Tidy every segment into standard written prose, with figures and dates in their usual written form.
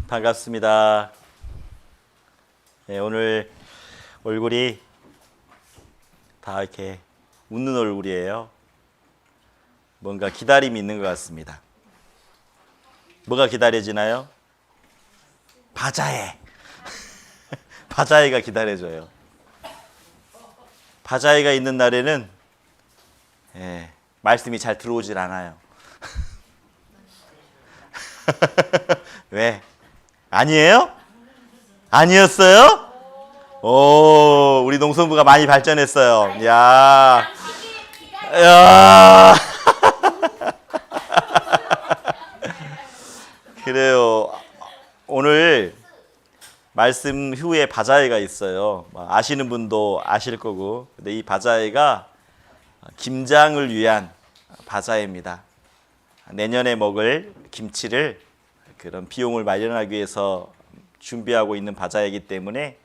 반갑습니다. 네, 오늘 얼굴이 다 이렇게 웃는 얼굴이에요. 뭔가 기다림이 있는 것 같습니다. 뭐가 기다려지나요? 바자회. 바자회가 기다려져요. 바자회가 있는 날에는 말씀이 잘 들어오질 않아요. 왜? 아니에요? 아니었어요? 오, 우리 농성부가 많이 발전했어요. 야, 야. 그래요. 오늘 말씀 후에 바자회가 있어요. 아시는 분도 아실 거고. 근데 이 바자회가 김장을 위한 바자회입니다. 내년에 먹을 김치를 그런 비용을 마련하기 위해서 준비하고 있는 바자회이기 때문에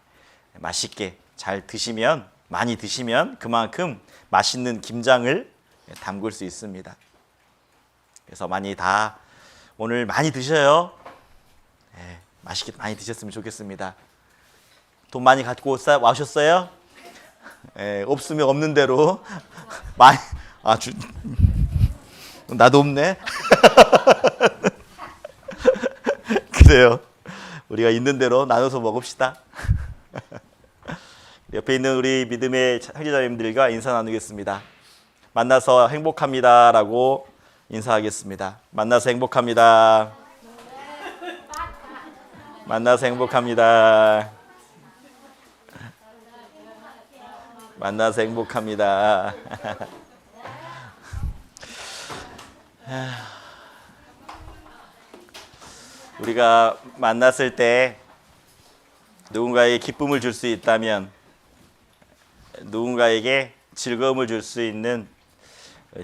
맛있게 잘 드시면, 많이 드시면 그만큼 맛있는 김장을 담글 수 있습니다. 그래서 다 오늘 많이 드셔요. 맛있게 많이 드셨으면 좋겠습니다. 돈 많이 갖고 와셨어요? 없으면 없는 대로 많이. 나도 없네. 그래요. 우리가 있는 대로 나눠서 먹읍시다. 옆에 있는 우리 믿음의 형제자매님들과 인사 나누겠습니다. 만나서 행복합니다라고 인사하겠습니다. 만나서 행복합니다. 만나서 행복합니다. 만나서 행복합니다. 우리가 만났을 때 누군가에게 기쁨을 줄 수 있다면, 누군가에게 즐거움을 줄 수 있는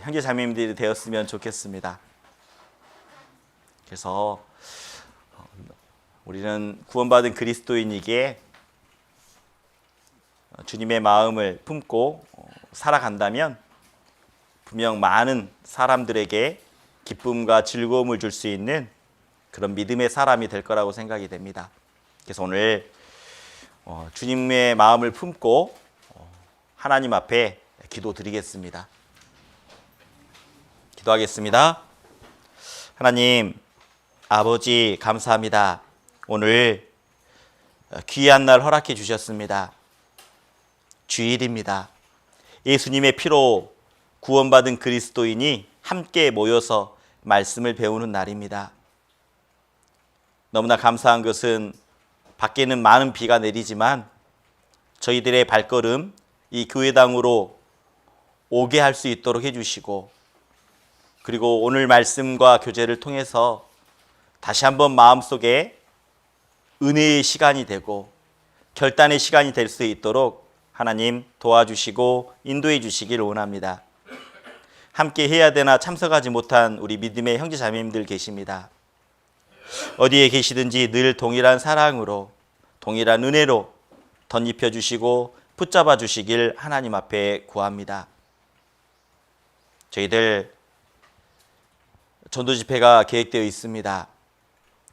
형제 자매님들이 되었으면 좋겠습니다. 그래서 우리는 구원받은 그리스도인이기에 주님의 마음을 품고 살아간다면 분명 많은 사람들에게 기쁨과 즐거움을 줄 수 있는 그런 믿음의 사람이 될 거라고 생각이 됩니다. 그래서 오늘 주님의 마음을 품고 하나님 앞에 기도드리겠습니다. 기도하겠습니다. 하나님 아버지 감사합니다. 오늘 귀한 날 허락해 주셨습니다. 주일입니다. 예수님의 피로 구원받은 그리스도인이 함께 모여서 말씀을 배우는 날입니다. 너무나 감사한 것은 밖에는 많은 비가 내리지만 저희들의 발걸음 이 교회당으로 오게 할 수 있도록 해주시고, 그리고 오늘 말씀과 교제를 통해서 다시 한번 마음속에 은혜의 시간이 되고 결단의 시간이 될 수 있도록 하나님 도와주시고 인도해 주시길 원합니다. 함께 해야 되나 참석하지 못한 우리 믿음의 형제 자매님들 계십니다. 어디에 계시든지 늘 동일한 사랑으로, 동일한 은혜로 덧입혀 주시고 붙잡아 주시길 하나님 앞에 구합니다. 저희들 전도 집회가 계획되어 있습니다.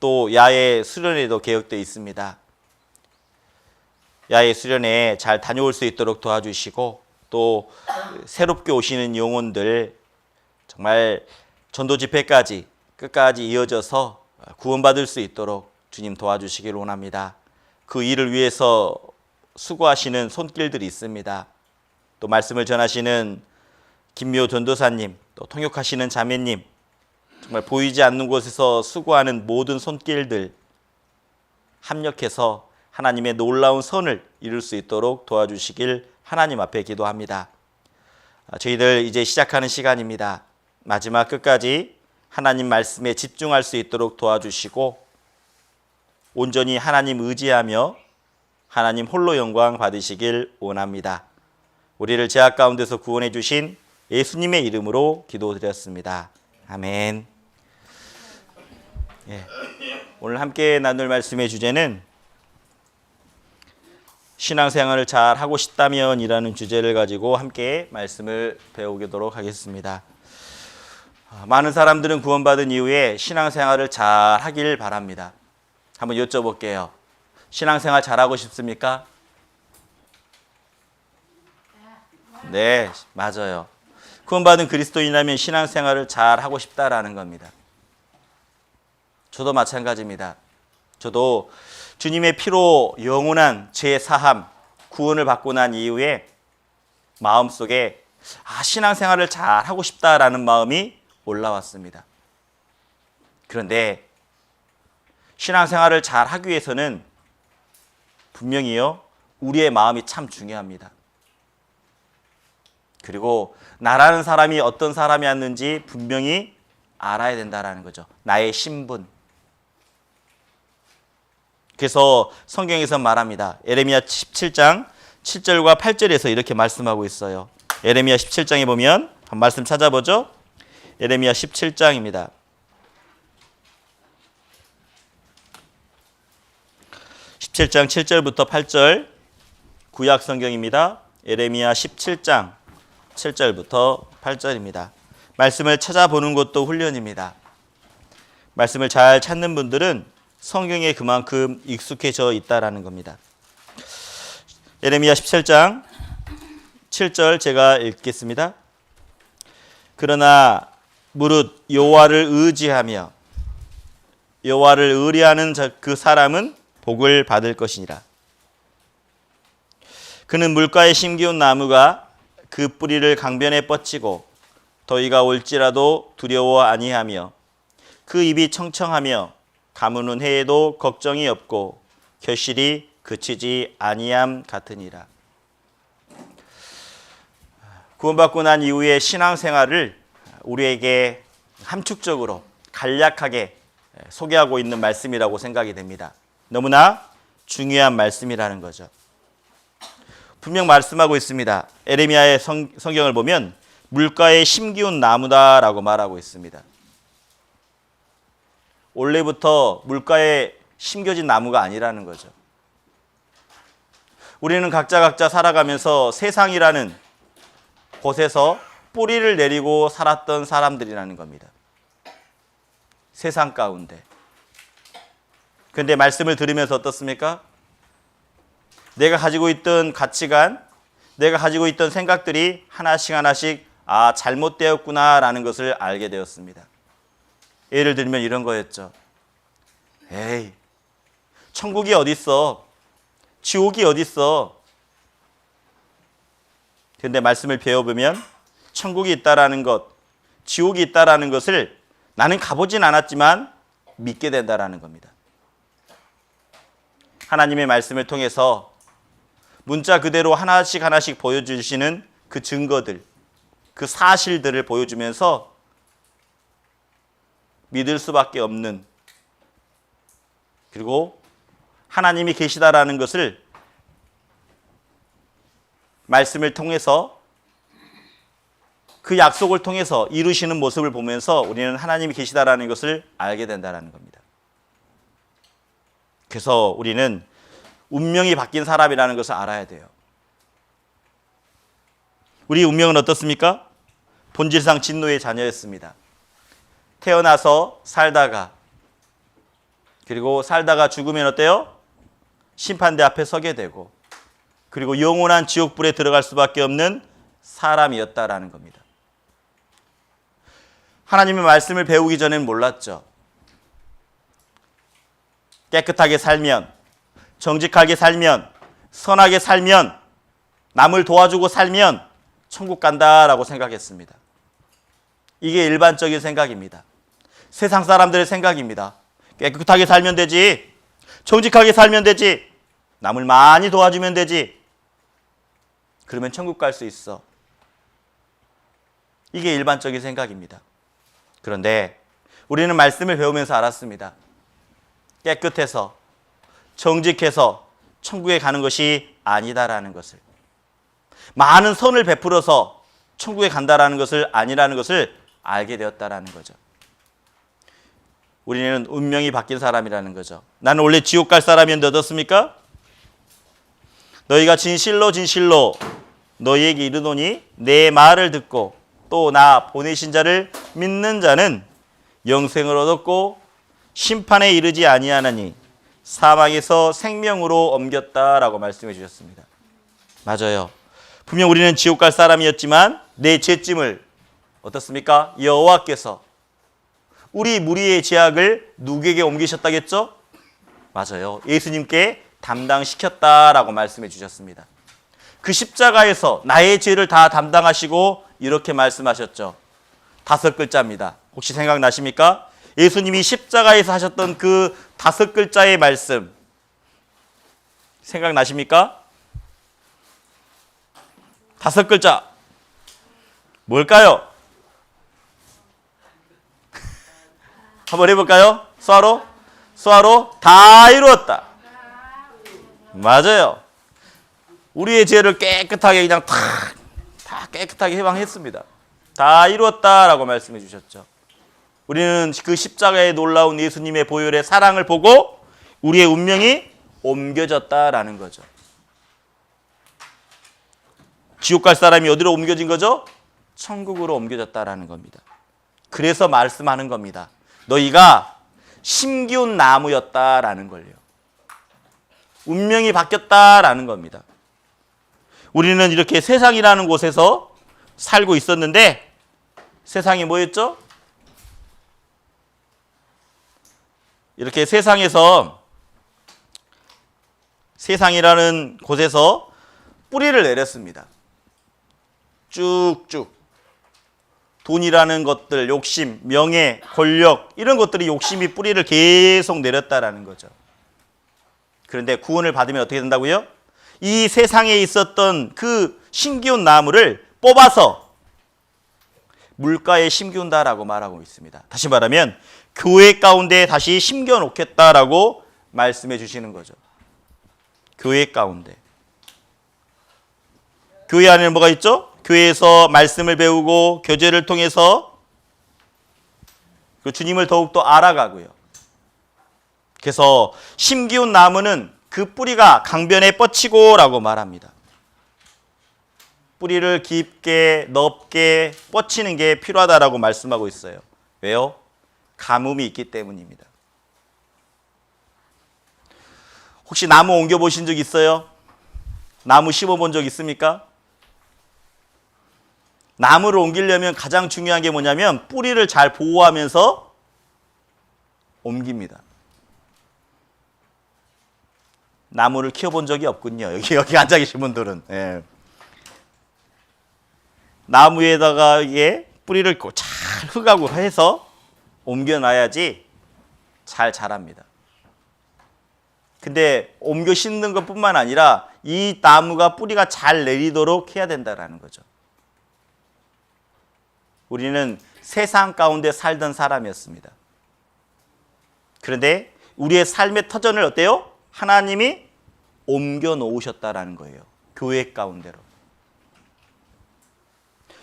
또 야외 수련회도 계획되어 있습니다. 야외 수련회에 잘 다녀올 수 있도록 도와주시고, 또 새롭게 오시는 영혼들 정말 전도 집회까지 끝까지 이어져서 구원받을 수 있도록 주님 도와주시길 원합니다. 그 일을 위해서 수고하시는 손길들이 있습니다. 또 말씀을 전하시는 김미호 전도사님, 또 통역하시는 자매님, 정말 보이지 않는 곳에서 수고하는 모든 손길들 합력해서 하나님의 놀라운 선을 이룰 수 있도록 도와주시길 하나님 앞에 기도합니다. 저희들 이제 시작하는 시간입니다. 마지막 끝까지 하나님 말씀에 집중할 수 있도록 도와주시고 온전히 하나님 의지하며 하나님 홀로 영광 받으시길 원합니다. 우리를 죄악 가운데서 구원해 주신 예수님의 이름으로 기도드렸습니다. 아멘. 오늘 함께 나눌 말씀의 주제는 신앙생활을 잘 하고 싶다면 이라는 주제를 가지고 함께 말씀을 배우도록 하겠습니다. 많은 사람들은 구원받은 이후에 신앙생활을 잘 하길 바랍니다. 한번 여쭤볼게요. 신앙생활 잘하고 싶습니까? 네, 맞아요. 구원받은 그리스도인이라면 신앙생활을 잘하고 싶다라는 겁니다. 저도 마찬가지입니다. 저도 주님의 피로 영원한 죄 사함, 구원을 받고 난 이후에 마음속에 신앙생활을 잘하고 싶다라는 마음이 올라왔습니다. 그런데 신앙생활을 잘하기 위해서는 분명히요, 우리의 마음이 참 중요합니다. 그리고 나라는 사람이 어떤 사람이었는지 분명히 알아야 된다는 거죠. 나의 신분. 그래서 성경에서 말합니다. 에레미야 17장 7절과 8절에서 이렇게 말씀하고 있어요. 에레미야 17장에 보면 한 말씀 찾아보죠. 에레미야 17장입니다. 17장 7절부터 8절 구약 성경입니다. 에레미야 17장 7절부터 8절입니다. 말씀을 찾아보는 것도 훈련입니다. 말씀을 잘 찾는 분들은 성경에 그만큼 익숙해져 있다라는 겁니다. 에레미야 17장 7절 제가 읽겠습니다. 그러나 무릇 여호와를 의지하며 여호와를 의뢰하는 그 사람은 복을 받을 것이니라. 그는 물가에 심기운 나무가 그 뿌리를 강변에 뻗치고 더위가 올지라도 두려워 아니하며 그 입이 청청하며 가무는 해에도 걱정이 없고 결실이 그치지 아니함 같으니라. 구원받고 난 이후의 신앙생활을 우리에게 함축적으로 간략하게 소개하고 있는 말씀이라고 생각이 됩니다. 너무나 중요한 말씀이라는 거죠. 분명 말씀하고 있습니다. 에레미야의 성경을 보면 물가에 심기운 나무다라고 말하고 있습니다. 원래부터 물가에 심겨진 나무가 아니라는 거죠. 우리는 각자 살아가면서 세상이라는 곳에서 뿌리를 내리고 살았던 사람들이라는 겁니다. 세상 가운데. 그런데 말씀을 들으면서 어떻습니까? 내가 가지고 있던 가치관, 내가 가지고 있던 생각들이 하나씩 잘못되었구나라는 것을 알게 되었습니다. 예를 들면 이런 거였죠. 에이, 천국이 어딨어? 지옥이 어딨어? 그런데 말씀을 배워보면 천국이 있다라는 것, 지옥이 있다라는 것을 나는 가보진 않았지만 믿게 된다라는 겁니다. 하나님의 말씀을 통해서 문자 그대로 하나씩 보여주시는 그 증거들, 그 사실들을 보여주면서 믿을 수밖에 없는, 그리고 하나님이 계시다라는 것을 말씀을 통해서 그 약속을 통해서 이루시는 모습을 보면서 우리는 하나님이 계시다라는 것을 알게 된다는 겁니다. 그래서 우리는 운명이 바뀐 사람이라는 것을 알아야 돼요. 우리 운명은 어떻습니까? 본질상 진노의 자녀였습니다. 태어나서 살다가, 그리고 살다가 죽으면 어때요? 심판대 앞에 서게 되고, 그리고 영원한 지옥불에 들어갈 수밖에 없는 사람이었다라는 겁니다. 하나님의 말씀을 배우기 전에는 몰랐죠. 깨끗하게 살면, 정직하게 살면, 선하게 살면, 남을 도와주고 살면 천국 간다라고 생각했습니다. 이게 일반적인 생각입니다. 세상 사람들의 생각입니다. 깨끗하게 살면 되지, 정직하게 살면 되지, 남을 많이 도와주면 되지, 그러면 천국 갈 수 있어. 이게 일반적인 생각입니다. 그런데 우리는 말씀을 배우면서 알았습니다. 깨끗해서 정직해서 천국에 가는 것이 아니다라는 것을, 많은 선을 베풀어서 천국에 간다라는 것을 아니라는 것을 알게 되었다라는 거죠. 우리는 운명이 바뀐 사람이라는 거죠. 나는 원래 지옥 갈 사람이었는데 어떻습니까? 너희가 진실로 너희에게 이르노니 내 말을 듣고 또 나 보내신 자를 믿는 자는 영생을 얻었고 심판에 이르지 아니하나니 사망에서 생명으로 옮겼다라고 말씀해 주셨습니다. 맞아요. 분명 우리는 지옥 갈 사람이었지만 내 죄짐을 어떻습니까? 여호와께서 우리 무리의 죄악을 누구에게 옮기셨다겠죠? 맞아요. 예수님께 담당시켰다라고 말씀해 주셨습니다. 그 십자가에서 나의 죄를 다 담당하시고 이렇게 말씀하셨죠. 5글자입니다. 혹시 생각나십니까? 예수님이 십자가에서 하셨던 그 5글자의 말씀 생각나십니까? 5글자 뭘까요? 한번 해볼까요? 수아로 다 이루었다. 맞아요. 우리의 죄를 깨끗하게 그냥 다 깨끗하게 해방했습니다. 다 이루었다라고 말씀해 주셨죠. 우리는 그 십자가의 놀라운 예수님의 보혈의 사랑을 보고 우리의 운명이 옮겨졌다라는 거죠. 지옥 갈 사람이 어디로 옮겨진 거죠? 천국으로 옮겨졌다라는 겁니다. 그래서 말씀하는 겁니다. 너희가 심기운 나무였다라는 걸요. 운명이 바뀌었다라는 겁니다. 우리는 이렇게 세상이라는 곳에서 살고 있었는데 세상이 뭐였죠? 이렇게 세상이라는 곳에서 뿌리를 내렸습니다. 쭉쭉. 돈이라는 것들, 욕심, 명예, 권력 이런 것들이 욕심이 뿌리를 계속 내렸다라는 거죠. 그런데 구원을 받으면 어떻게 된다고요? 이 세상에 있었던 그 심기운 나무를 뽑아서 물가에 심기운다라고 말하고 있습니다. 다시 말하면 교회 가운데 다시 심겨 놓겠다라고 말씀해 주시는 거죠. 교회 가운데. 교회 안에는 뭐가 있죠? 교회에서 말씀을 배우고 교제를 통해서 그 주님을 더욱더 알아가고요. 그래서 심기운 나무는 그 뿌리가 강변에 뻗치고라고 말합니다. 뿌리를 깊게 넓게 뻗치는 게 필요하다라고 말씀하고 있어요. 왜요? 가뭄이 있기 때문입니다. 혹시 나무 옮겨보신 적 있어요? 나무 심어본 적 있습니까? 나무를 옮기려면 가장 중요한 게 뭐냐면 뿌리를 잘 보호하면서 옮깁니다. 나무를 키워본 적이 없군요. 여기 앉아 계신 분들은. 예. 나무에다가 이게 뿌리를 잘 흙하고 해서 옮겨놔야지 잘 자랍니다. 근데 옮겨 심는 것뿐만 아니라 이 나무가 뿌리가 잘 내리도록 해야 된다는 거죠. 우리는 세상 가운데 살던 사람이었습니다. 그런데 우리의 삶의 터전을 어때요? 하나님이 옮겨 놓으셨다라는 거예요. 교회 가운데로.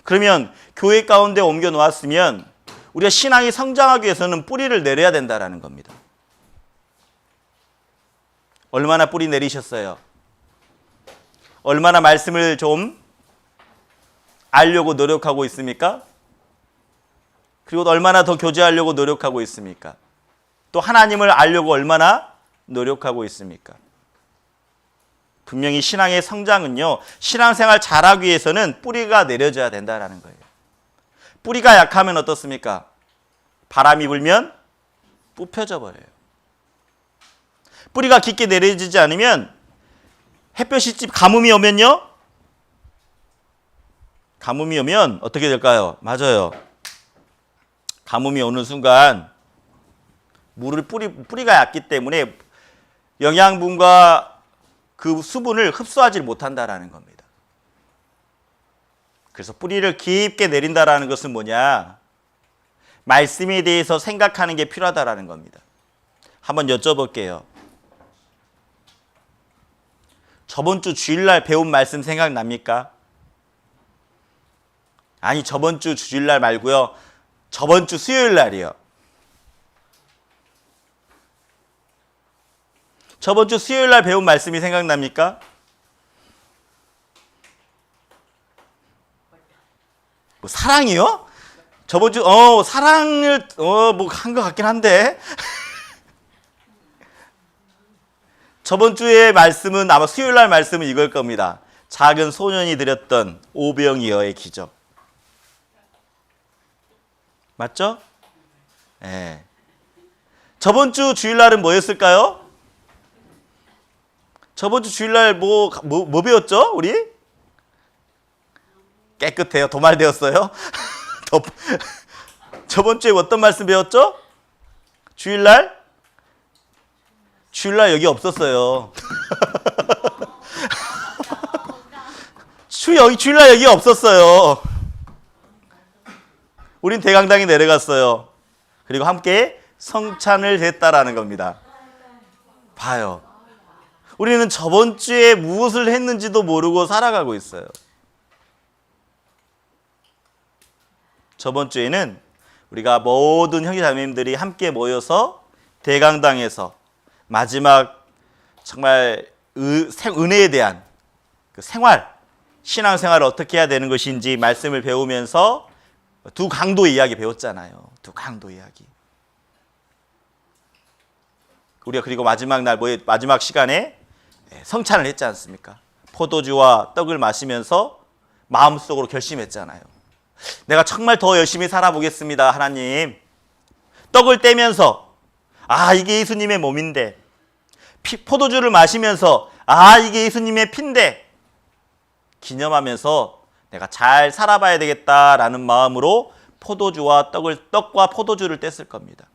그러면 교회 가운데 옮겨 놓았으면 우리가 신앙이 성장하기 위해서는 뿌리를 내려야 된다라는 겁니다. 얼마나 뿌리 내리셨어요? 얼마나 말씀을 좀 알려고 노력하고 있습니까? 그리고 얼마나 더 교제하려고 노력하고 있습니까? 또 하나님을 알려고 얼마나 노력하고 있습니까? 분명히 신앙의 성장은요, 신앙생활 잘하기 위해서는 뿌리가 내려져야 된다는 거예요. 뿌리가 약하면 어떻습니까? 바람이 불면 뽑혀져 버려요. 뿌리가 깊게 내려지지 않으면 햇볕이 가뭄이 오면요, 가뭄이 오면 어떻게 될까요? 맞아요. 가뭄이 오는 순간 뿌리가 얕기 때문에 영양분과 그 수분을 흡수하지 못한다라는 겁니다. 그래서 뿌리를 깊게 내린다라는 것은 뭐냐? 말씀에 대해서 생각하는 게 필요하다라는 겁니다. 한번 여쭤볼게요. 저번 주 주일날 배운 말씀 생각납니까? 아니, 저번 주 주일날 말고요. 저번 주 수요일날이요. 저번 주 수요일날 배운 말씀이 생각납니까? 뭐 사랑이요? 저번 주 사랑을 뭐 한 것 같긴 한데 저번 주에 말씀은 아마 수요일 날 말씀은 이걸 겁니다. 작은 소년이 드렸던 오병이어의 기적. 맞죠? 네. 저번 주 주일날은 뭐였을까요? 저번 주 주일날 뭐 배웠죠? 우리? 깨끗해요. 도말되었어요? 저번 주에 어떤 말씀 배웠죠? 주일날 여기 없었어요. 주일날 여기 없었어요. 우린 대강당에 내려갔어요. 그리고 함께 성찬을 했다라는 겁니다. 봐요. 우리는 저번 주에 무엇을 했는지도 모르고 살아가고 있어요. 저번 주에는 우리가 모든 형제자매님들이 함께 모여서 대강당에서 마지막 정말 은혜에 대한 그 신앙생활을 어떻게 해야 되는 것인지 말씀을 배우면서 두 강도 이야기 배웠잖아요. 두 강도 이야기. 우리가 그리고 마지막 시간에 성찬을 했지 않습니까? 포도주와 떡을 마시면서 마음속으로 결심했잖아요. 내가 정말 더 열심히 살아보겠습니다, 하나님. 떡을 떼면서 이게 예수님의 몸인데, 포도주를 마시면서 이게 예수님의 피인데, 기념하면서 내가 잘 살아봐야 되겠다라는 마음으로 떡과 포도주를 뗐을 겁니다.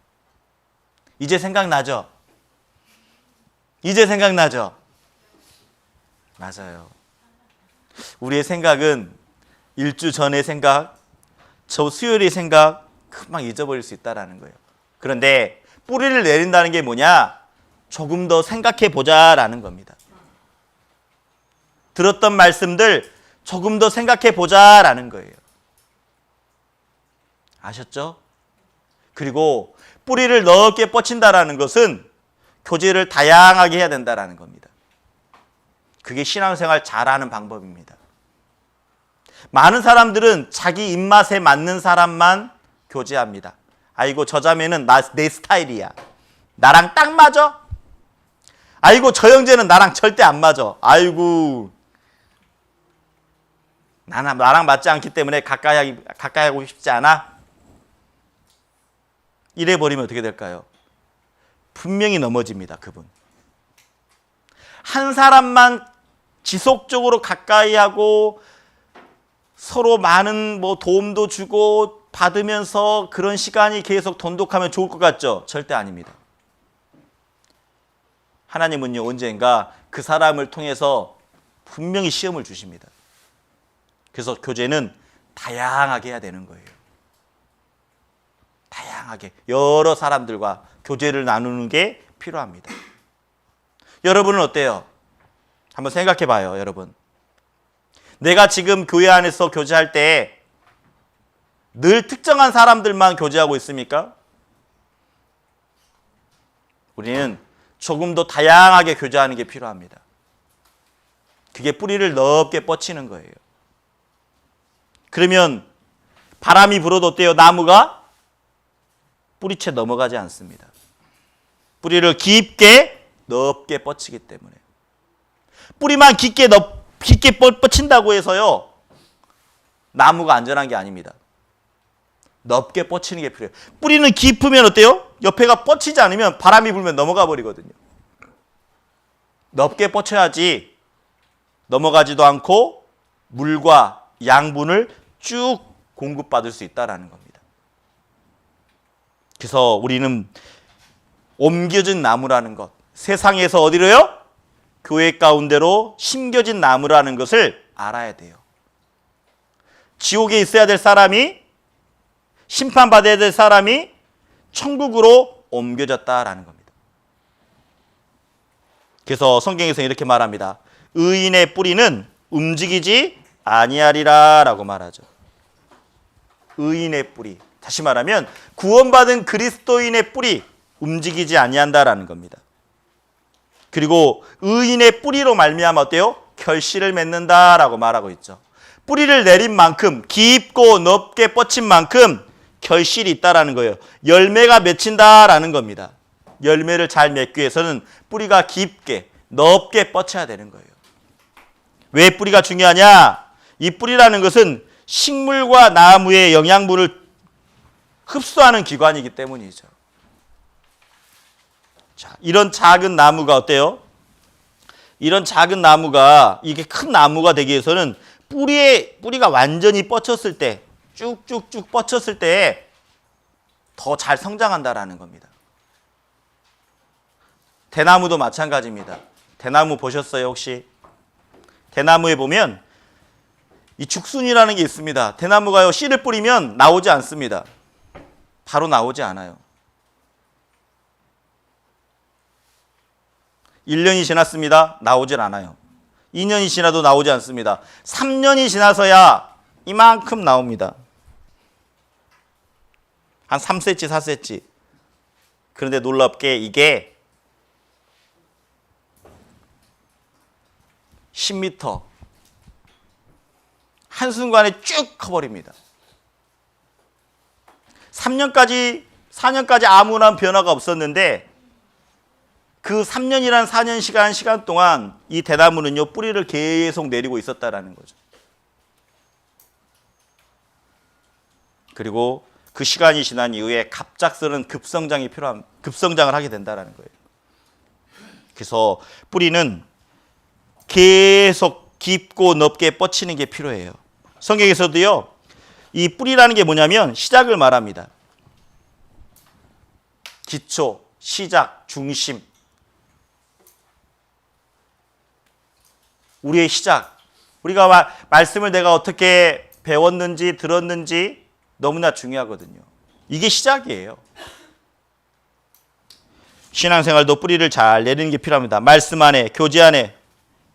이제 생각나죠? 맞아요. 우리의 생각은 일주 전의 생각, 저 수요일의 생각 금방 잊어버릴 수 있다는 거예요. 그런데 뿌리를 내린다는 게 뭐냐? 조금 더 생각해 보자라는 겁니다. 들었던 말씀들 조금 더 생각해 보자라는 거예요. 아셨죠? 그리고 뿌리를 넓게 뻗친다라는 것은 교제를 다양하게 해야 된다라는 겁니다. 그게 신앙생활 잘하는 방법입니다. 많은 사람들은 자기 입맛에 맞는 사람만 교제합니다. 아이고 저 자매는 내 스타일이야. 나랑 딱 맞아. 아이고 저 형제는 나랑 절대 안 맞아. 아이고 나랑 맞지 않기 때문에 가까이 하고 싶지 않아. 이래 버리면 어떻게 될까요? 분명히 넘어집니다. 그분. 한 사람만 지속적으로 가까이 하고 서로 많은 도움도 주고 받으면서 그런 시간이 계속 돈독하면 좋을 것 같죠? 절대 아닙니다. 하나님은요, 언젠가 그 사람을 통해서 분명히 시험을 주십니다. 그래서 교제는 다양하게 해야 되는 거예요. 다양하게 여러 사람들과 교제를 나누는 게 필요합니다. 여러분은 어때요? 한번 생각해 봐요, 여러분. 내가 지금 교회 안에서 교제할 때 늘 특정한 사람들만 교제하고 있습니까? 우리는 조금 더 다양하게 교제하는 게 필요합니다. 그게 뿌리를 넓게 뻗치는 거예요. 그러면 바람이 불어도 어때요? 나무가 뿌리채 넘어가지 않습니다. 뿌리를 깊게 넓게 뻗치기 때문에. 뿌리만 깊게 뻗친다고 해서요, 나무가 안전한 게 아닙니다. 넓게 뻗치는 게 필요해요. 뿌리는 깊으면 어때요? 옆에가 뻗치지 않으면 바람이 불면 넘어가 버리거든요. 넓게 뻗쳐야지 넘어가지도 않고 물과 양분을 쭉 공급받을 수 있다는 겁니다. 그래서 우리는 옮겨진 나무라는 것, 세상에서 어디로요? 교회 가운데로 심겨진 나무라는 것을 알아야 돼요. 지옥에 있어야 될 사람이, 심판받아야 될 사람이 천국으로 옮겨졌다라는 겁니다. 그래서 성경에서 이렇게 말합니다. 의인의 뿌리는 움직이지 아니하리라 라고 말하죠. 의인의 뿌리. 다시 말하면 구원받은 그리스도인의 뿌리, 움직이지 아니한다라는 겁니다. 그리고 의인의 뿌리로 말미암아 어때요? 결실을 맺는다라고 말하고 있죠. 뿌리를 내린 만큼, 깊고 넓게 뻗친 만큼 결실이 있다라는 거예요. 열매가 맺힌다라는 겁니다. 열매를 잘 맺기 위해서는 뿌리가 깊게 넓게 뻗쳐야 되는 거예요. 왜 뿌리가 중요하냐? 이 뿌리라는 것은 식물과 나무의 영양분을 흡수하는 기관이기 때문이죠. 자, 이런 작은 나무가 어때요? 이런 작은 나무가 이게 큰 나무가 되기 위해서는 뿌리가 완전히 뻗쳤을 때, 쭉쭉쭉 뻗쳤을 때 더 잘 성장한다라는 겁니다. 대나무도 마찬가지입니다. 대나무 보셨어요, 혹시? 대나무에 보면 이 죽순이라는 게 있습니다. 대나무가요, 씨를 뿌리면 나오지 않습니다. 바로 나오지 않아요. 1년이 지났습니다. 나오질 않아요. 2년이 지나도 나오지 않습니다. 3년이 지나서야 이만큼 나옵니다. 한 3cm, 4cm. 그런데 놀랍게 이게 10m. 한순간에 쭉 커버립니다. 3년까지, 4년까지 아무런 변화가 없었는데 그 3년이란 4년 시간 동안 이 대나무는요, 뿌리를 계속 내리고 있었다라는 거죠. 그리고 그 시간이 지난 이후에 갑작스러운 급성장을 하게 된다라는 거예요. 그래서 뿌리는 계속 깊고 넓게 뻗치는 게 필요해요. 성경에서도요, 이 뿌리라는 게 뭐냐면 시작을 말합니다. 기초, 시작, 중심. 우리의 시작. 우리가 말씀을 내가 어떻게 배웠는지 들었는지 너무나 중요하거든요. 이게 시작이에요. 신앙생활도 뿌리를 잘 내리는 게 필요합니다. 말씀 안에, 교제 안에,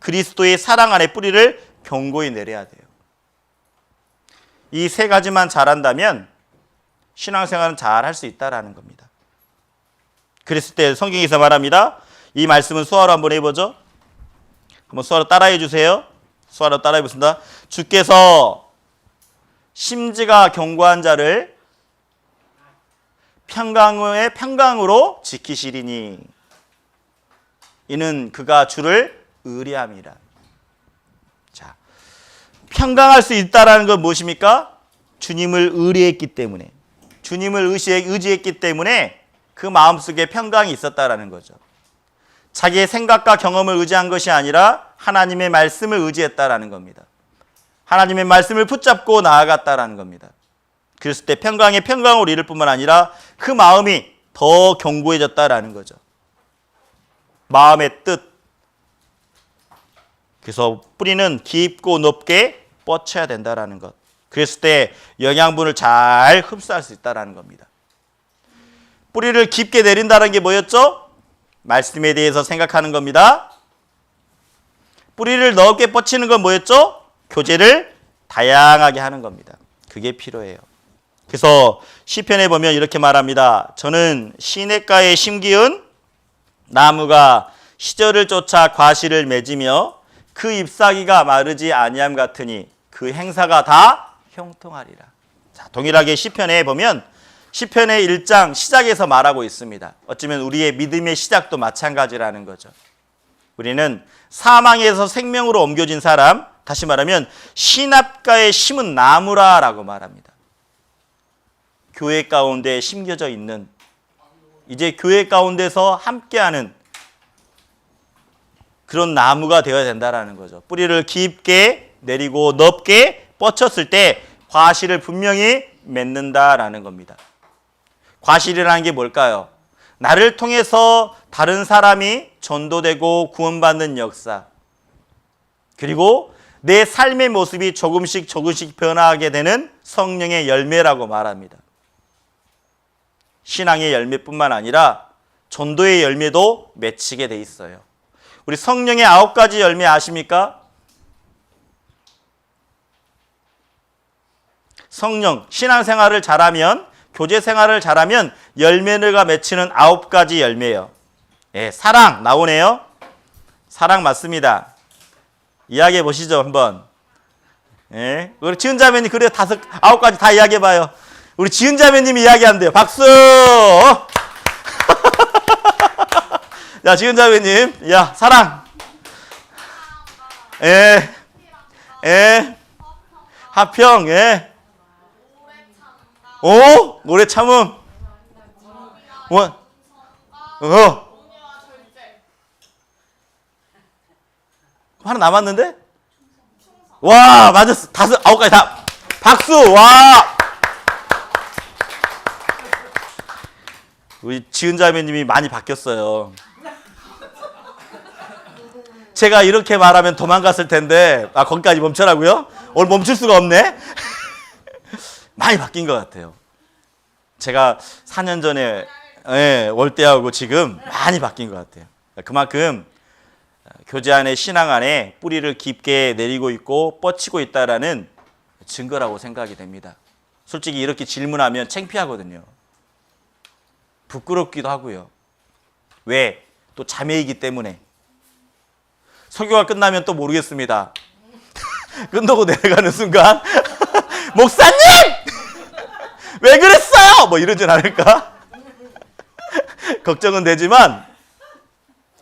그리스도의 사랑 안에 뿌리를 견고히 내려야 돼요. 이 세 가지만 잘한다면 신앙생활은 잘 할 수 있다라는 겁니다. 그랬을 때 성경에서 말합니다. 이 말씀은 수화로 한번 해보죠. 한번 수화로 따라해 주세요. 수화로 따라해 보겠습니다. 주께서 심지가 견고한 자를 평강의 평강으로 지키시리니 이는 그가 주를 의뢰함이라. 자, 평강할 수 있다라는 건 무엇입니까? 주님을 의뢰했기 때문에, 주님을 의지했기 때문에 그 마음속에 평강이 있었다라는 거죠. 자기의 생각과 경험을 의지한 것이 아니라 하나님의 말씀을 의지했다라는 겁니다. 하나님의 말씀을 붙잡고 나아갔다라는 겁니다. 그랬을 때 평강의 평강으로 이룰 뿐만 아니라 그 마음이 더 견고해졌다라는 거죠. 마음의 뜻. 그래서 뿌리는 깊고 높게 뻗쳐야 된다라는 것. 그랬을 때 영양분을 잘 흡수할 수 있다라는 겁니다. 뿌리를 깊게 내린다는 게 뭐였죠? 말씀에 대해서 생각하는 겁니다. 뿌리를 넓게 뻗치는 건 뭐였죠? 교제를 다양하게 하는 겁니다. 그게 필요해요. 그래서 시편에 보면 이렇게 말합니다. 저는 시냇가에 심기은 나무가 시절을 쫓아 과실을 맺으며 그 잎사귀가 마르지 아니함 같으니 그 행사가 다 형통하리라. 자, 동일하게 시편에 보면 시편의 1장 시작에서 말하고 있습니다. 어쩌면 우리의 믿음의 시작도 마찬가지라는 거죠. 우리는 사망에서 생명으로 옮겨진 사람, 다시 말하면 시냇가에 심은 나무라라고 말합니다. 교회 가운데 심겨져 있는, 이제 교회 가운데서 함께하는 그런 나무가 되어야 된다라는 거죠. 뿌리를 깊게 내리고 넓게 뻗쳤을 때 과실을 분명히 맺는다라는 겁니다. 과실이라는 게 뭘까요? 나를 통해서 다른 사람이 전도되고 구원받는 역사, 그리고 내 삶의 모습이 조금씩 변화하게 되는 성령의 열매라고 말합니다. 신앙의 열매뿐만 아니라 전도의 열매도 맺히게 돼 있어요. 우리 성령의 9가지 열매 아십니까? 성령, 신앙생활을 잘하면, 교제생활을 잘하면 열매가 맺히는 9가지 열매예요. 예, 사랑 나오네요. 사랑 맞습니다. 이야기해 보시죠, 한번. 예, 우리 지은 자매님 그래 9가지 다 이야기해 봐요. 우리 지은 자매님이 이야기한대요. 박수. 야, 지은 자매님, 야, 사랑. 예, 예, 화평, 예. 오, 오래 참음. 원, 하나 남았는데? 와, 맞았어. 9가지 다. 박수, 와. 우리 지은 자매님이 많이 바뀌었어요. 제가 이렇게 말하면 도망갔을 텐데, 거기까지 멈춰라고요? 오늘 멈출 수가 없네? 많이 바뀐 것 같아요. 제가 4년 전에 올 때하고 지금 많이 바뀐 것 같아요. 그만큼 교제 안에, 신앙 안에 뿌리를 깊게 내리고 있고 뻗치고 있다라는 증거라고 생각이 됩니다. 솔직히 이렇게 질문하면 창피하거든요. 부끄럽기도 하고요. 왜? 또 자매이기 때문에. 설교가 끝나면 또 모르겠습니다. 끝나고 내려가는 순간 목사님! 왜 그랬어요? 뭐 이러진 않을까? 걱정은 되지만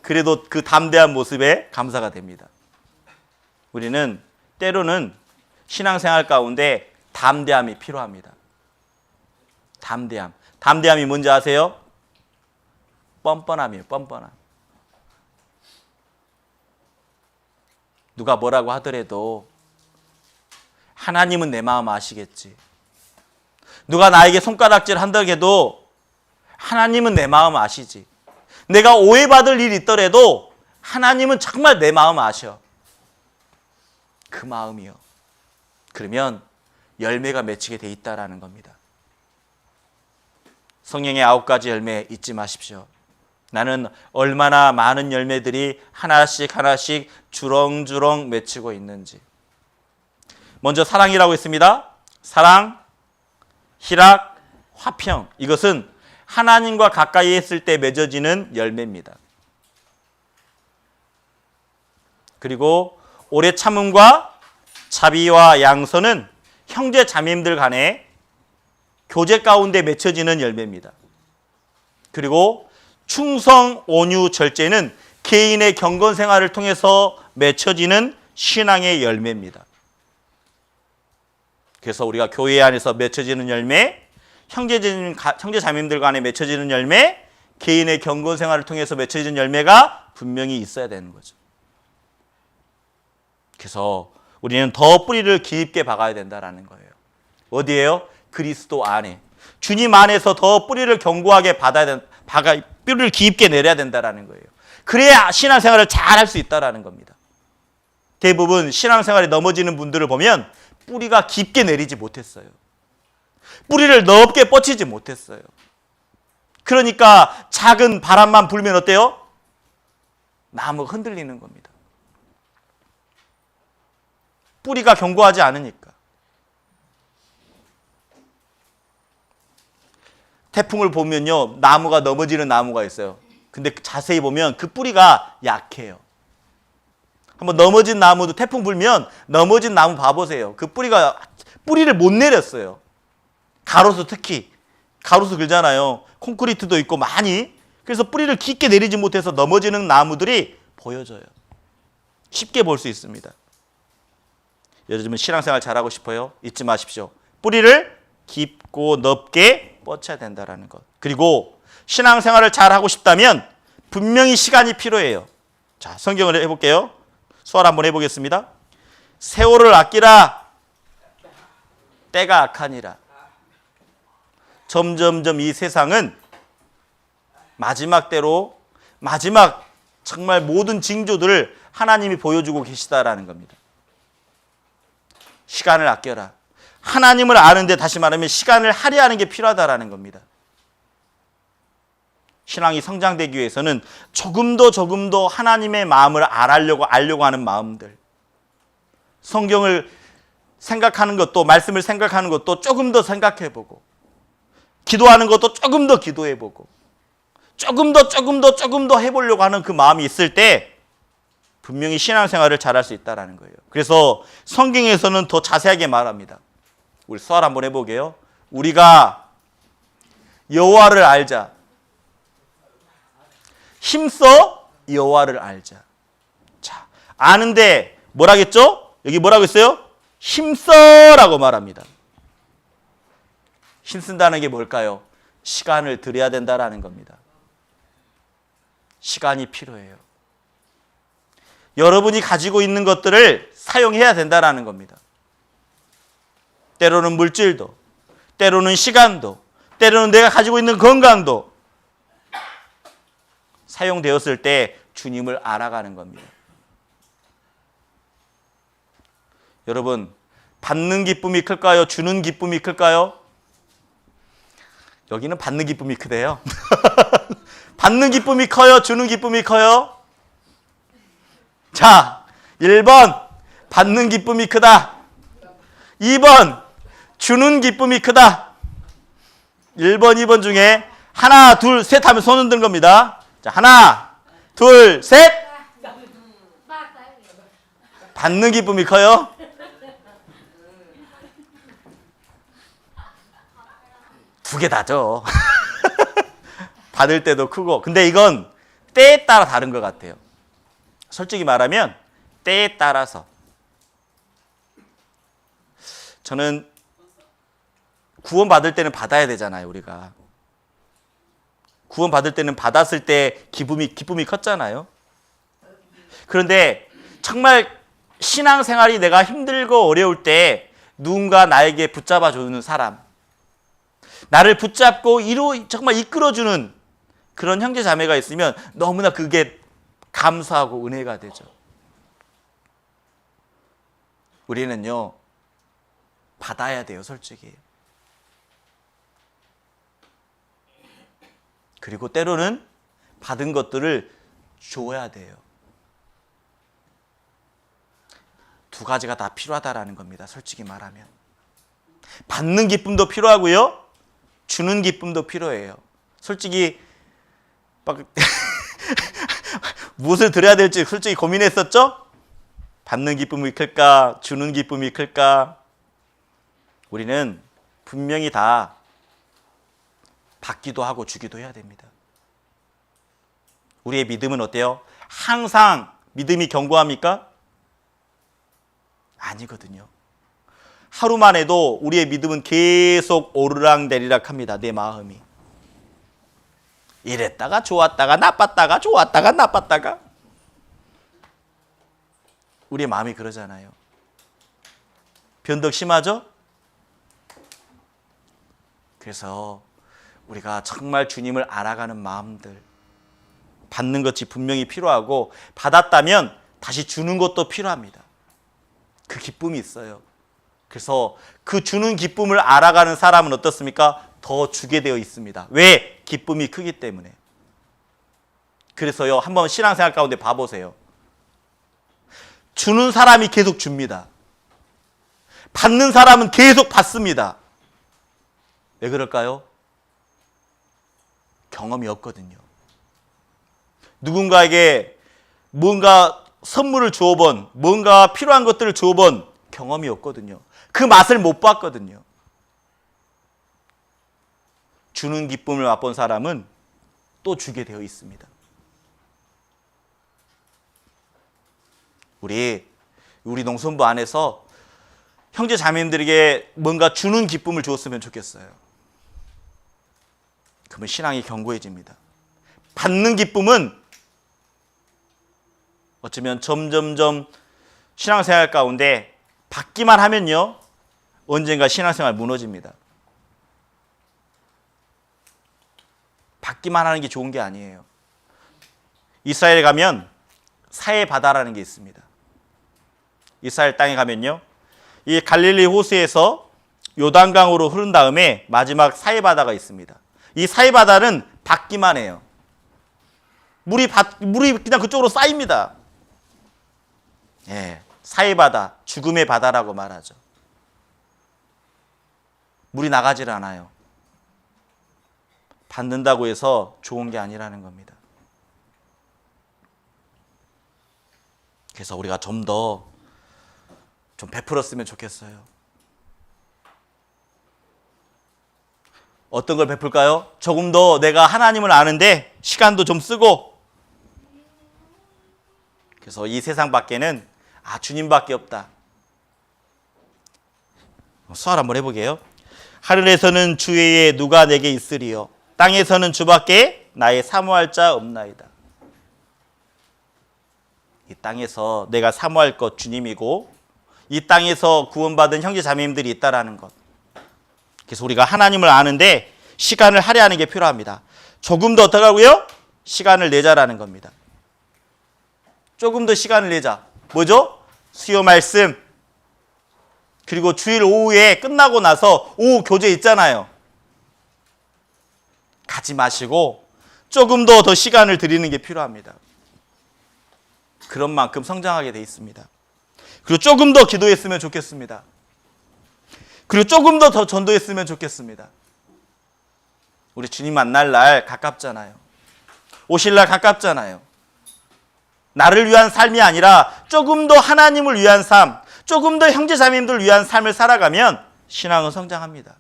그래도 그 담대한 모습에 감사가 됩니다. 우리는 때로는 신앙생활 가운데 담대함이 필요합니다. 담대함. 담대함이 뭔지 아세요? 뻔뻔함이에요. 뻔뻔함. 누가 뭐라고 하더라도 하나님은 내 마음 아시겠지. 누가 나에게 손가락질 한다고 해도 하나님은 내 마음 아시지. 내가 오해받을 일이 있더라도 하나님은 정말 내 마음 아셔. 그 마음이요. 그러면 열매가 맺히게 돼 있다라는 겁니다. 성령의 9가지 열매 잊지 마십시오. 나는 얼마나 많은 열매들이 하나씩 하나씩 주렁주렁 맺히고 있는지. 먼저 사랑이라고 했습니다. 사랑, 희락, 화평. 이것은 하나님과 가까이 했을 때 맺어지는 열매입니다. 그리고 오래 참음과 자비와 양선은 형제 자매님들 간에 교제 가운데 맺혀지는 열매입니다. 그리고 충성, 온유, 절제는 개인의 경건 생활을 통해서 맺혀지는 신앙의 열매입니다. 그래서 우리가 교회 안에서 맺혀지는 열매, 형제자매님들 간에 맺혀지는 열매, 개인의 경건 생활을 통해서 맺혀지는 열매가 분명히 있어야 되는 거죠. 그래서 우리는 더 뿌리를 깊게 박아야 된다는 거예요. 어디에요? 그리스도 안에. 주님 안에서 더 뿌리를 견고하게 뿌리를 깊게 내려야 된다는 거예요. 그래야 신앙생활을 잘 할 수 있다는 겁니다. 대부분 신앙생활에 넘어지는 분들을 보면 뿌리가 깊게 내리지 못했어요. 뿌리를 넓게 뻗치지 못했어요. 그러니까 작은 바람만 불면 어때요? 나무가 흔들리는 겁니다. 뿌리가 견고하지 않으니까. 태풍을 보면요, 나무가 넘어지는 나무가 있어요. 근데 자세히 보면 그 뿌리가 약해요. 한번 넘어진 나무도 태풍 불면 넘어진 나무 봐보세요. 그 뿌리를 못 내렸어요. 가로수 특히. 가로수 길잖아요. 콘크리트도 있고 많이. 그래서 뿌리를 깊게 내리지 못해서 넘어지는 나무들이 보여져요. 쉽게 볼 수 있습니다. 요즘은 신앙생활 잘하고 싶어요? 잊지 마십시오. 뿌리를 깊고 넓게 뻗쳐야 된다는 것. 그리고 신앙생활을 잘하고 싶다면 분명히 시간이 필요해요. 자, 성경을 해볼게요. 수활 한번 해보겠습니다. 세월을 아끼라. 때가 악하니라. 점점점 이 세상은 마지막 때로 마지막 정말 모든 징조들을 하나님이 보여주고 계시다라는 겁니다. 시간을 아껴라. 하나님을 아는데 다시 말하면 시간을 할애하는 게 필요하다라는 겁니다. 신앙이 성장되기 위해서는 조금 더 하나님의 마음을 알려고 하는 마음들. 성경을 생각하는 것도, 말씀을 생각하는 것도 조금 더 생각해보고, 기도하는 것도 조금 더 기도해보고, 조금 더 해보려고 하는 그 마음이 있을 때 분명히 신앙생활을 잘할 수 있다는 거예요. 그래서 성경에서는 더 자세하게 말합니다. 우리 수활 한번 해보게요. 우리가 여호와를 알자. 힘써 여호와를 알자. 자, 아는데 뭐라겠죠? 여기 뭐라고 했어요? 힘써라고 말합니다. 힘쓴다는 게 뭘까요? 시간을 들여야 된다라는 겁니다. 시간이 필요해요. 여러분이 가지고 있는 것들을 사용해야 된다라는 겁니다. 때로는 물질도, 때로는 시간도, 때로는 내가 가지고 있는 건강도 사용되었을 때 주님을 알아가는 겁니다. 여러분, 받는 기쁨이 클까요? 주는 기쁨이 클까요? 여기는 받는 기쁨이 크대요. 받는 기쁨이 커요? 주는 기쁨이 커요? 자, 1번 받는 기쁨이 크다. 2번 주는 기쁨이 크다. 1번, 2번 중에 하나, 둘, 셋 하면 손 흔드는 겁니다. 자, 하나, 둘, 셋. 받는 기쁨이 커요? 두 개 다죠. 받을 때도 크고. 근데 이건 때에 따라 다른 것 같아요. 솔직히 말하면 때에 따라서. 저는 구원받을 때는 받아야 되잖아요, 우리가. 구원받을 때는 받았을 때 기쁨이 컸잖아요. 그런데 정말 신앙생활이 내가 힘들고 어려울 때 누군가 나에게 붙잡아주는 사람, 나를 붙잡고 정말 이끌어주는 그런 형제 자매가 있으면 너무나 그게 감사하고 은혜가 되죠. 우리는요, 받아야 돼요, 솔직히. 그리고 때로는 받은 것들을 줘야 돼요. 두 가지가 다 필요하다라는 겁니다, 솔직히 말하면. 받는 기쁨도 필요하고요, 주는 기쁨도 필요해요. 솔직히 막 무엇을 드려야 될지 솔직히 고민했었죠? 받는 기쁨이 클까? 주는 기쁨이 클까? 우리는 분명히 다 받기도 하고 주기도 해야 됩니다. 우리의 믿음은 어때요? 항상 믿음이 견고합니까? 아니거든요. 하루만 해도 우리의 믿음은 계속 오르락내리락합니다. 내 마음이. 이랬다가 좋았다가 나빴다가 좋았다가 나빴다가. 우리의 마음이 그러잖아요. 변덕 심하죠? 그래서 우리가 정말 주님을 알아가는 마음들, 받는 것이 분명히 필요하고 받았다면 다시 주는 것도 필요합니다. 그 기쁨이 있어요. 그래서 그 주는 기쁨을 알아가는 사람은 어떻습니까? 더 주게 되어 있습니다. 왜? 기쁨이 크기 때문에. 그래서요, 한번 신앙생활 가운데 봐보세요. 주는 사람이 계속 줍니다. 받는 사람은 계속 받습니다. 왜 그럴까요? 경험이 없거든요. 누군가에게 뭔가 선물을 주어본, 뭔가 필요한 것들을 주어본 경험이 없거든요. 그 맛을 못 봤거든요. 주는 기쁨을 맛본 사람은 또 주게 되어 있습니다. 우리 농선부 안에서 형제 자매님들에게 뭔가 주는 기쁨을 주었으면 좋겠어요. 그러면 신앙이 견고해집니다. 받는 기쁨은 어쩌면 점점점 신앙생활 가운데 받기만 하면요, 언젠가 신앙생활 무너집니다. 받기만 하는 게 좋은 게 아니에요. 이스라엘에 가면 사해바다라는 게 있습니다. 이스라엘 땅에 가면요, 이 갈릴리 호수에서 요단강으로 흐른 다음에 마지막 사해바다가 있습니다. 이 사해바다는 받기만 해요. 물이 그냥 그쪽으로 쌓입니다. 예, 사해바다, 죽음의 바다라고 말하죠. 물이 나가질 않아요. 받는다고 해서 좋은 게 아니라는 겁니다. 그래서 우리가 좀 베풀었으면 좋겠어요. 어떤 걸 베풀까요? 조금 더 내가 하나님을 아는데 시간도 좀 쓰고 그래서 이 세상 밖에는 주님밖에 없다. 수활 한번 해보게요. 하늘에서는 주 외에 누가 내게 있으리요. 땅에서는 주밖에 나의 사모할 자 없나이다. 이 땅에서 내가 사모할 것 주님이고 이 땅에서 구원받은 형제 자매님들이 있다라는 것. 그래서 우리가 하나님을 아는데 시간을 할애하는 게 필요합니다. 조금 더 어떡하고요? 시간을 내자라는 겁니다. 조금 더 시간을 내자. 뭐죠? 수요 말씀. 그리고 주일 오후에 끝나고 나서 오후 교제 있잖아요. 가지 마시고 조금 더 시간을 드리는 게 필요합니다. 그런 만큼 성장하게 돼 있습니다. 그리고 조금 더 기도했으면 좋겠습니다. 그리고 조금 더 전도했으면 좋겠습니다. 우리 주님 만날 날 가깝잖아요. 오실 날 가깝잖아요. 나를 위한 삶이 아니라 조금 더 하나님을 위한 삶, 조금 더 형제자매님들 위한 삶을 살아가면 신앙은 성장합니다.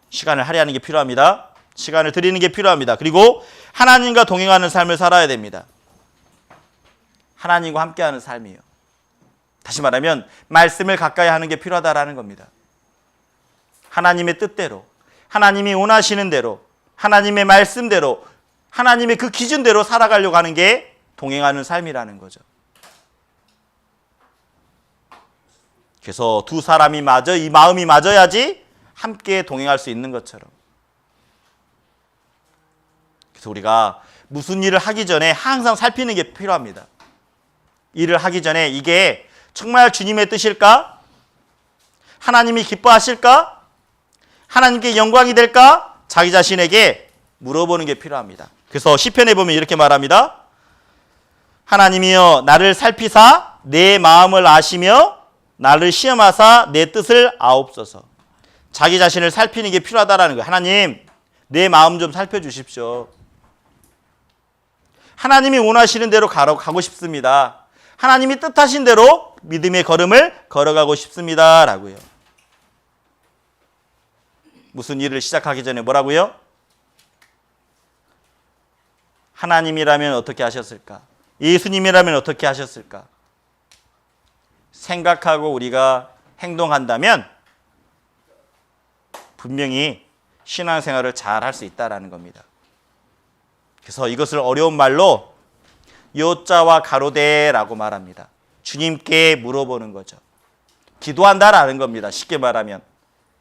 시간을 할애하는 게 필요합니다. 시간을 드리는 게 필요합니다. 그리고 하나님과 동행하는 삶을 살아야 됩니다. 하나님과 함께하는 삶이에요. 다시 말하면 말씀을 가까이 하는 게 필요하다라는 겁니다. 하나님의 뜻대로, 하나님이 원하시는 대로, 하나님의 말씀대로, 하나님의 그 기준대로 살아가려고 하는 게 동행하는 삶이라는 거죠. 그래서 두 사람이 맞아, 이 마음이 맞아야지 함께 동행할 수 있는 것처럼. 그래서 우리가 무슨 일을 하기 전에 항상 살피는 게 필요합니다. 일을 하기 전에 이게 정말 주님의 뜻일까? 하나님이 기뻐하실까? 하나님께 영광이 될까? 자기 자신에게 물어보는 게 필요합니다. 그래서 시편에 보면 이렇게 말합니다. 하나님이여 나를 살피사 내 마음을 아시며 나를 시험하사 내 뜻을 아옵소서. 자기 자신을 살피는 게 필요하다라는 거예요. 하나님, 내 마음 좀 살펴주십시오. 하나님이 원하시는 대로 가고 싶습니다. 하나님이 뜻하신 대로 믿음의 걸음을 걸어가고 싶습니다. 라고요. 무슨 일을 시작하기 전에 뭐라고요? 하나님이라면 어떻게 하셨을까? 예수님이라면 어떻게 하셨을까? 생각하고 우리가 행동한다면 분명히 신앙생활을 잘 할 수 있다는 겁니다. 그래서 이것을 어려운 말로 요자와 가로대라고 말합니다. 주님께 물어보는 거죠. 기도한다라는 겁니다. 쉽게 말하면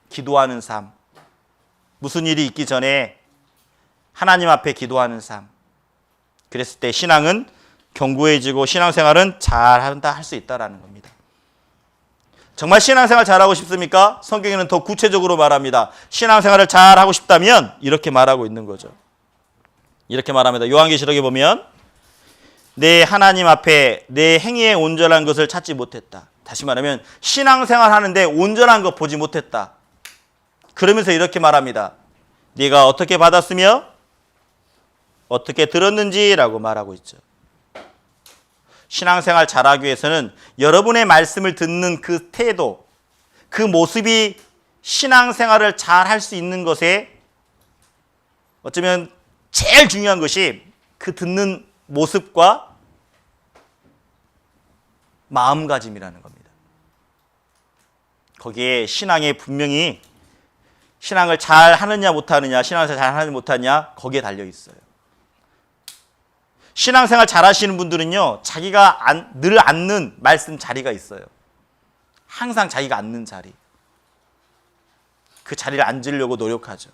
기도하는 삶. 무슨 일이 있기 전에 하나님 앞에 기도하는 삶. 그랬을 때 신앙은 견고해지고 신앙생활은 잘한다 할 수 있다는 겁니다. 정말 신앙생활 잘하고 싶습니까? 성경에는 더 구체적으로 말합니다. 신앙생활을 잘하고 싶다면 이렇게 말하고 있는 거죠. 이렇게 말합니다. 요한계시록에 보면 내 하나님 앞에 내 행위에 온전한 것을 찾지 못했다. 다시 말하면 신앙생활 하는데 온전한 것 보지 못했다. 그러면서 이렇게 말합니다. 네가 어떻게 받았으며 어떻게 들었는지라고 말하고 있죠. 신앙생활 잘하기 위해서는 여러분의 말씀을 듣는 그 태도, 그 모습이 신앙생활을 잘 할 수 있는 것에 어쩌면 제일 중요한 것이 그 듣는 모습과 마음가짐이라는 겁니다. 거기에 신앙에 분명히 신앙을 잘 하느냐 못하느냐, 신앙생활 잘 하느냐 못하느냐 거기에 달려 있어요. 신앙생활 잘 하시는 분들은요, 자기가 늘 앉는 말씀 자리가 있어요. 항상 자기가 앉는 자리. 그 자리를 앉으려고 노력하죠.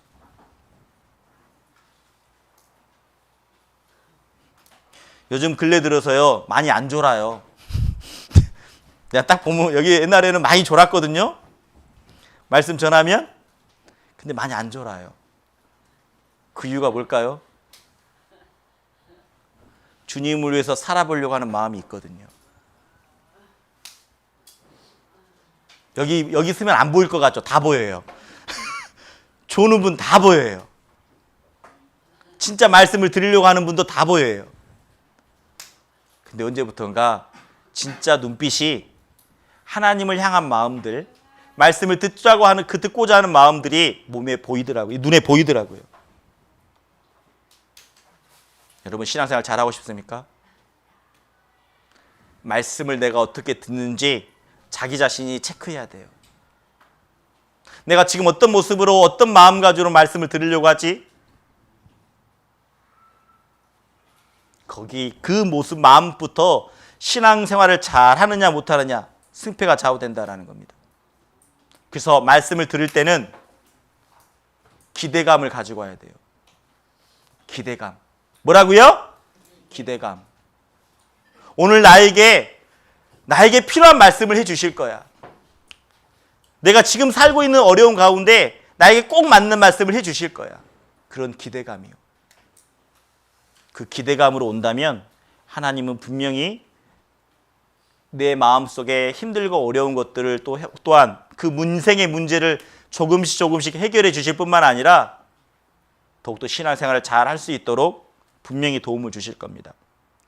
요즘 근래 들어서요, 많이 안 졸아요. 내가 딱 보면 여기 옛날에는 많이 졸았거든요. 말씀 전하면. 근데 많이 안 졸아요. 그 이유가 뭘까요? 주님을 위해서 살아보려고 하는 마음이 있거든요. 여기 있으면 안 보일 것 같죠? 다 보여요. 조는 분 다 보여요. 진짜 말씀을 드리려고 하는 분도 다 보여요. 근데 언제부턴가 진짜 눈빛이 하나님을 향한 마음들, 말씀을 듣자고 하는 듣고자 하는 마음들이 몸에 보이더라고요. 눈에 보이더라고요. 여러분 신앙생활 잘하고 싶습니까? 말씀을 내가 어떻게 듣는지 자기 자신이 체크해야 돼요. 내가 지금 어떤 모습으로 어떤 마음가짐으로 말씀을 들으려고 하지? 거기 그 모습 마음부터 신앙생활을 잘하느냐 못하느냐 승패가 좌우된다라는 겁니다. 그래서 말씀을 들을 때는 기대감을 가지고 와야 돼요. 기대감. 뭐라고요? 기대감. 오늘 나에게 필요한 말씀을 해 주실 거야. 내가 지금 살고 있는 어려운 가운데 나에게 꼭 맞는 말씀을 해 주실 거야. 그런 기대감이요. 그 기대감으로 온다면 하나님은 분명히 내 마음속에 힘들고 어려운 것들을 또한 그 인생의 문제를 조금씩 해결해 주실 뿐만 아니라 더욱더 신앙생활을 잘 할 수 있도록 분명히 도움을 주실 겁니다.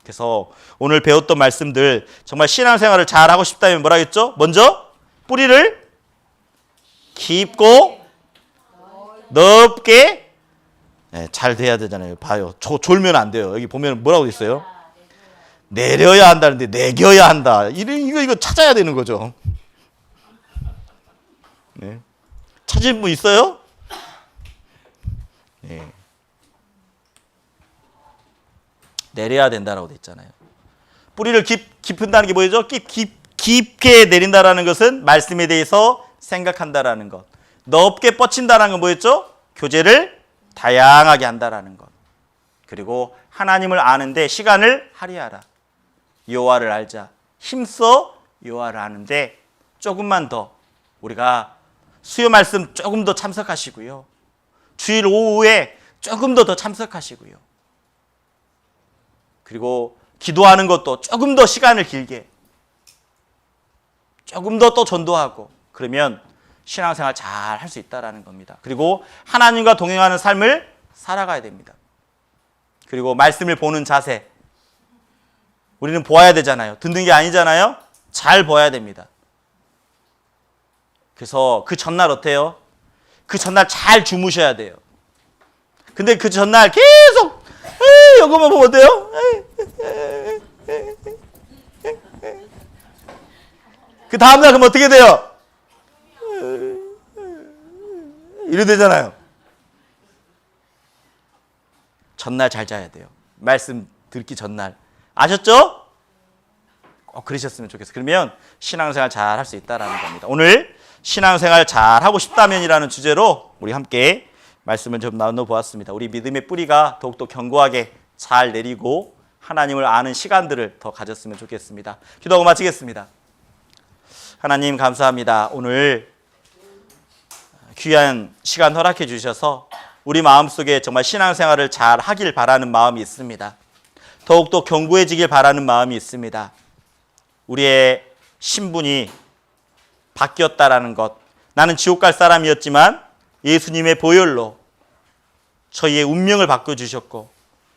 그래서 오늘 배웠던 말씀들 정말 신앙생활을 잘 하고 싶다면 뭐라 했죠? 먼저 뿌리를 깊고 넓게 잘 돼야 되잖아요. 봐요. 졸면 안 돼요. 여기 보면 뭐라고 있어요? 내려야 한다는데 내겨야 한다. 이거 찾아야 되는 거죠. 네. 찾은 분 있어요? 네. 내려야 된다라고 돼 있잖아요. 뿌리를 깊은다는 게 뭐죠? 깊게 내린다라는 것은 말씀에 대해서 생각한다라는 것. 넓게 뻗친다라는 건 뭐였죠? 교제를 다양하게 한다라는 것. 그리고 하나님을 아는데 시간을 할애하라. 여호와를 알자. 힘써 여호와를 아는데 조금만 더 우리가 수요 말씀 조금 더 참석하시고요. 주일 오후에 조금 더 참석하시고요. 그리고 기도하는 것도 조금 더 시간을 길게 조금 더 또 전도하고 그러면 신앙생활 잘 할 수 있다라는 겁니다. 그리고 하나님과 동행하는 삶을 살아가야 됩니다. 그리고 말씀을 보는 자세 우리는 보아야 되잖아요. 듣는 게 아니잖아요. 잘 봐야 됩니다. 그래서 그 전날 어때요? 그 전날 잘 주무셔야 돼요. 근데 그 전날 계속 이거만 보면 어때요? 그 다음날 그럼 어떻게 돼요? 이래 되잖아요. 전날 잘 자야 돼요. 말씀 듣기 전날. 아셨죠? 꼭 그러셨으면 좋겠어요. 그러면 신앙생활 잘 할 수 있다라는 겁니다. 오늘 신앙생활 잘 하고 싶다면이라는 주제로 우리 함께 말씀을 좀 나눠보았습니다. 우리 믿음의 뿌리가 더욱더 견고하게 잘 내리고 하나님을 아는 시간들을 더 가졌으면 좋겠습니다. 기도하고 마치겠습니다. 하나님 감사합니다. 오늘 귀한 시간 허락해 주셔서 우리 마음속에 정말 신앙생활을 잘 하길 바라는 마음이 있습니다. 더욱더 견고해지길 바라는 마음이 있습니다. 우리의 신분이 바뀌었다라는 것. 나는 지옥 갈 사람이었지만 예수님의 보혈로 저희의 운명을 바꿔주셨고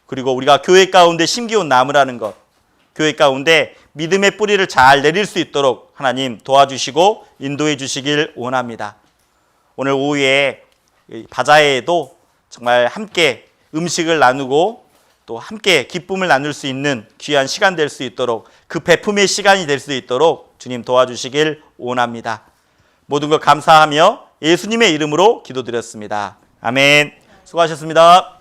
그리고 우리가 교회 가운데 심기온 나무라는 것. 교회 가운데 믿음의 뿌리를 잘 내릴 수 있도록 하나님 도와주시고 인도해 주시길 원합니다. 오늘 오후에 바자회에도 정말 함께 음식을 나누고 또 함께 기쁨을 나눌 수 있는 귀한 시간 될 수 있도록 그 베품의 시간이 될 수 있도록 주님 도와주시길 원합니다. 모든 것 감사하며 예수님의 이름으로 기도드렸습니다. 아멘. 수고하셨습니다.